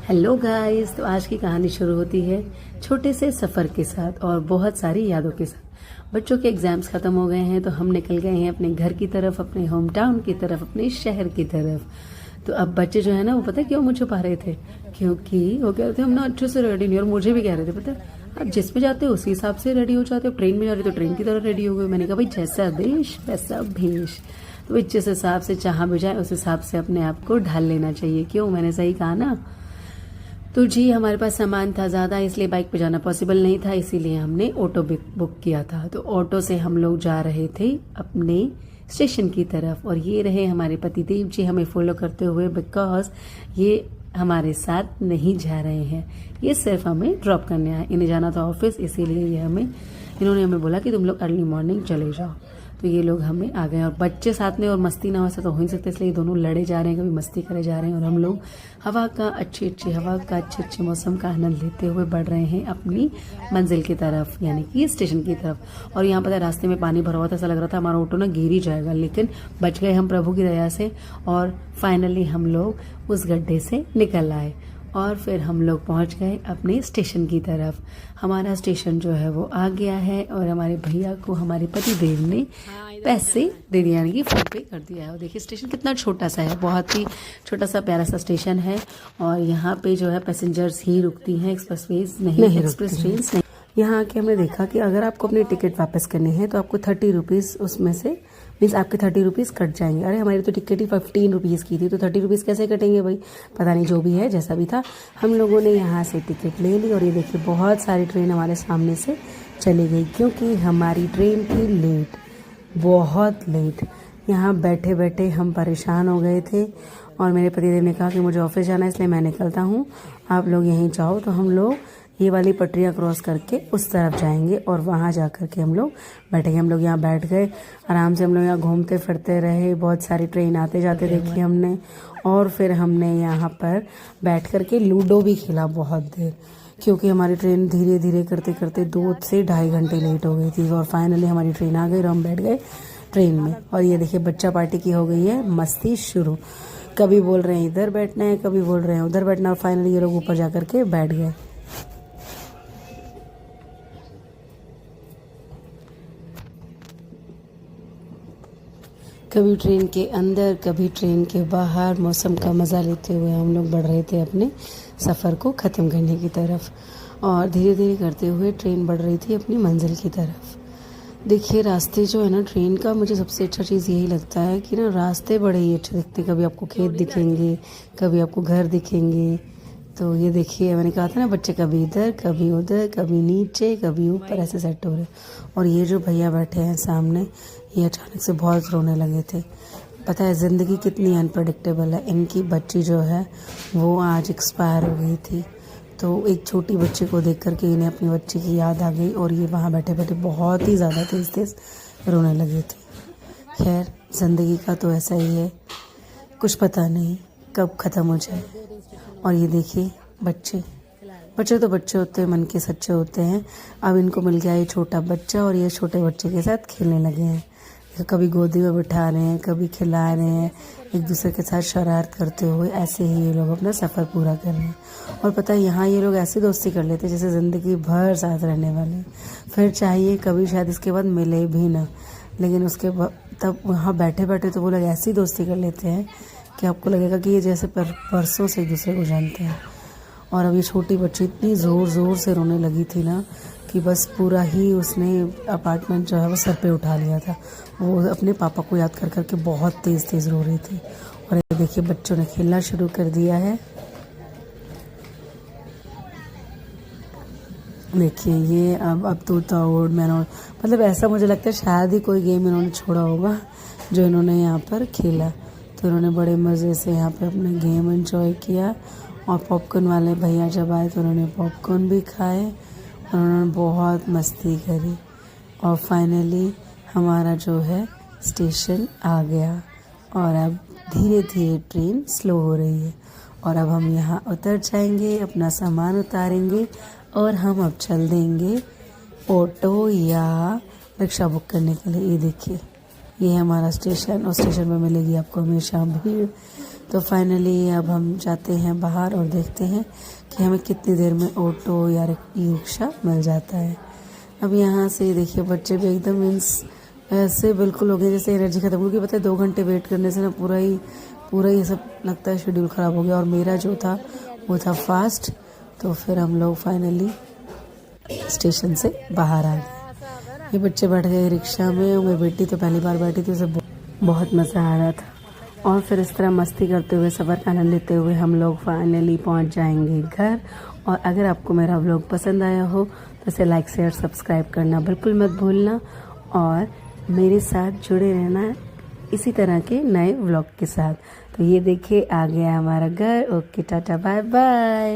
Hello guys, तो आज की कहानी शुरू होती है छोटे से सफ़र के साथ और बहुत सारी यादों के साथ। बच्चों के एग्जाम्स ख़त्म हो गए हैं तो हम निकल गए हैं अपने घर की तरफ, अपने होम टाउन की तरफ, अपने शहर की तरफ। तो अब बच्चे जो है ना, वो पता है क्यों मुझे छुपा रहे थे? क्योंकि वो कह रहे थे हम ना अच्छे से रेडी नहीं, और मुझे भी कह रहे थे पता है आप जिस में जाते हो उसी हिसाब से रेडी हो जाते हो। ट्रेन में जा रहे हो तो ट्रेन की तरह रेडी हो गए। मैंने कहा भाई जैसा देश वैसा भेष। तो भाई जिस हिसाब से जहाँ भी जाए उस हिसाब से अपने आप को ढाल लेना चाहिए। क्यों, मैंने सही कहा ना? तो जी हमारे पास सामान था ज़्यादा, इसलिए बाइक पे जाना पॉसिबल नहीं था, इसीलिए हमने ऑटो बुक किया था। तो ऑटो से हम लोग जा रहे थे अपने स्टेशन की तरफ, और ये रहे हमारे पतिदेव जी हमें फॉलो करते हुए, बिकॉज ये हमारे साथ नहीं जा रहे हैं, ये सिर्फ हमें ड्रॉप करने आए। इन्हें जाना था ऑफिस, इसीलिए इन्होंने हमें बोला कि तुम लोग अर्ली मॉर्निंग चले जाओ। तो ये लोग हमें आ गए, और बच्चे साथ में और मस्ती ना हो ऐसा तो हो ही सकता है, इसलिए दोनों लड़े जा रहे हैं, कभी मस्ती करे जा रहे हैं, और हम लोग अच्छी अच्छे मौसम का आनंद लेते हुए बढ़ रहे हैं अपनी मंजिल की तरफ, यानी कि स्टेशन की तरफ। और यहाँ पता है रास्ते में पानी भरा हुआ था, ऐसा लग रहा था हमारा ऑटो ना गिर ही जाएगा, लेकिन बच गए हम प्रभु की दया से, और फाइनली हम लोग उस गड्ढे से निकल आए। और फिर हम लोग पहुंच गए अपने स्टेशन की तरफ। हमारा स्टेशन जो है वो आ गया है, और हमारे भैया को हमारे पति देव ने पैसे दे दिया, यानी कि फोन पे कर दिया है। और देखिए स्टेशन कितना छोटा सा है, बहुत ही छोटा सा प्यारा सा स्टेशन है। और यहाँ पे जो है पैसेंजर्स ही रुकती हैं, एक्सप्रेसवेज नहीं, एक्सप्रेस ट्रेन नहीं। यहाँ आके हमने देखा कि अगर आपको अपनी टिकट वापस करनी है तो आपको 30 रुपीज़ उसमें से मीन्स आपके 30 रुपीज़ कट जाएंगे। अरे हमारी तो टिकट ही 15 रुपीज़ की थी, तो 30 रुपीज़ कैसे कटेंगे भाई? पता नहीं, जो भी है जैसा भी था, हम लोगों ने यहाँ से टिकट ले ली। और ये देखिए बहुत सारी ट्रेन हमारे सामने से चली गई, क्योंकि हमारी ट्रेन थी लेट, बहुत लेट। यहाँ बैठे बैठे हम परेशान हो गए थे, और मेरे पतिदेव ने कहा कि मुझे ऑफिस जाना है इसलिए मैं निकलता हूँ, आप लोग यहीं जाओ। तो हम लोग ये वाली पटरियाँ क्रॉस करके उस तरफ जाएंगे, और वहाँ जा कर के हम लोग बैठेंगे। हम लोग यहाँ बैठ गए आराम से, हम लोग यहाँ घूमते फिरते रहे, बहुत सारी ट्रेन आते जाते देखी हमने। और फिर हमने यहाँ पर बैठ कर के लूडो भी खेला बहुत देर, क्योंकि हमारी ट्रेन धीरे धीरे करते करते 2 से ढाई घंटे लेट हो गई थी। और फाइनली हमारी ट्रेन आ गई और हम बैठ गए ट्रेन में। और ये देखिए बच्चा पार्टी की हो गई है मस्ती शुरू। कभी बोल रहे हैं इधर बैठना है, कभी बोल रहे हैं उधर बैठना, और फाइनली ये लोग ऊपर जा कर के बैठ गए। कभी ट्रेन के अंदर, कभी ट्रेन के बाहर, मौसम का मज़ा लेते हुए हम लोग बढ़ रहे थे अपने सफ़र को ख़त्म करने की तरफ। और धीरे धीरे करते हुए ट्रेन बढ़ रही थी अपनी मंजिल की तरफ। देखिए रास्ते जो है ना ट्रेन का, मुझे सबसे अच्छा चीज़ यही लगता है कि ना रास्ते बड़े ही अच्छे दिखते। कभी आपको खेत दिखेंगे, कभी आपको घर दिखेंगे। तो ये देखिए मैंने कहा था ना, बच्चे कभी इधर कभी उधर, कभी नीचे कभी ऊपर, ऐसे सेट हो रहे। और ये जो भैया बैठे हैं सामने, ये अचानक से बहुत रोने लगे थे। पता है ज़िंदगी कितनी अनप्रडिक्टेबल है। इनकी बच्ची जो है वो आज एक्सपायर हो गई थी, तो एक छोटी बच्ची को देख कर के इन्हें अपनी बच्ची की याद आ गई, और ये वहाँ बैठे बैठे बहुत ही ज़्यादा तेज़ तेज़ रोने लगे थे। खैर ज़िंदगी का तो ऐसा ही है, कुछ पता नहीं कब ख़त्म हो जाए। और ये देखिए बच्चे तो बच्चे होते हैं, मन के सच्चे होते हैं। अब इनको मिल गया ये छोटा बच्चा, और ये छोटे बच्चे के साथ खेलने लगे हैं। कभी गोदी में बिठा रहे हैं, कभी खिला रहे हैं, एक दूसरे के साथ शरारत करते हुए ऐसे ही ये लोग अपना सफ़र पूरा कर रहे हैं। और पता है यहाँ ये लोग ऐसी दोस्ती कर लेते हैं जैसे ज़िंदगी भर साथ रहने वाले। फिर चाहिए कभी शायद इसके बाद मिले भी ना, लेकिन उसके बाद तब वहाँ बैठे बैठे तो वो लोग ऐसी दोस्ती कर लेते हैं कि आपको लगेगा कि ये जैसे परसों से एक दूसरे को जानते हैं। और अब ये छोटी बच्ची इतनी ज़ोर ज़ोर से रोने लगी थी ना कि बस पूरा ही उसने अपार्टमेंट जो है वो सर पे उठा लिया था। वो अपने पापा को याद कर कर के बहुत तेज़ तेज़ रो रही थी। और ये देखिए बच्चों ने खेलना शुरू कर दिया है। देखिए ये अब तोता और मैंने, मतलब ऐसा मुझे लगता है शायद ही कोई गेम इन्होंने छोड़ा होगा जो इन्होंने यहाँ पर खेला। तो इन्होंने बड़े मज़े से यहाँ पर अपना गेम एंजॉय किया। और पॉपकॉर्न वाले भैया जब आए तो उन्होंने पॉपकॉर्न भी खाए, और उन्होंने बहुत मस्ती करी। और फाइनली हमारा जो है स्टेशन आ गया, और अब धीरे धीरे ट्रेन स्लो हो रही है। और अब हम यहाँ उतर जाएंगे, अपना सामान उतारेंगे, और हम अब चल देंगे ऑटो या रिक्शा बुक करने के लिए। ये देखिए ये है हमारा स्टेशन, और स्टेशन में मिलेगी आपको हमेशा भीड़। तो फाइनली अब हम जाते हैं बाहर और देखते हैं कि हमें कितनी देर में ऑटो या ई रिक्शा मिल जाता है। अब यहाँ से देखिए बच्चे भी एकदम मीन्स ऐसे बिल्कुल हो गए जैसे एनर्जी खत्म हो गई। पता है 2 घंटे वेट करने से ना पूरा ही सब लगता है शेड्यूल ख़राब हो गया। और मेरा जो था वो था फास्ट। तो फिर हम लोग फाइनली स्टेशन से बाहर आ गए। ये बच्चे बैठ गए रिक्शा में और मेरी बेटी तो पहली बार बैठी थी, उसे बहुत मज़ा आ रहा था। और फिर इस तरह मस्ती करते हुए सफ़र का आनंद लेते हुए हम लोग फाइनली पहुंच जाएंगे घर। और अगर आपको मेरा व्लॉग पसंद आया हो तो इसे लाइक शेयर सब्सक्राइब करना बिल्कुल मत भूलना और मेरे साथ जुड़े रहना इसी तरह के नए व्लॉग के साथ। तो ये देखिए आ गया हमारा घर। ओके टाटा बाय बाय।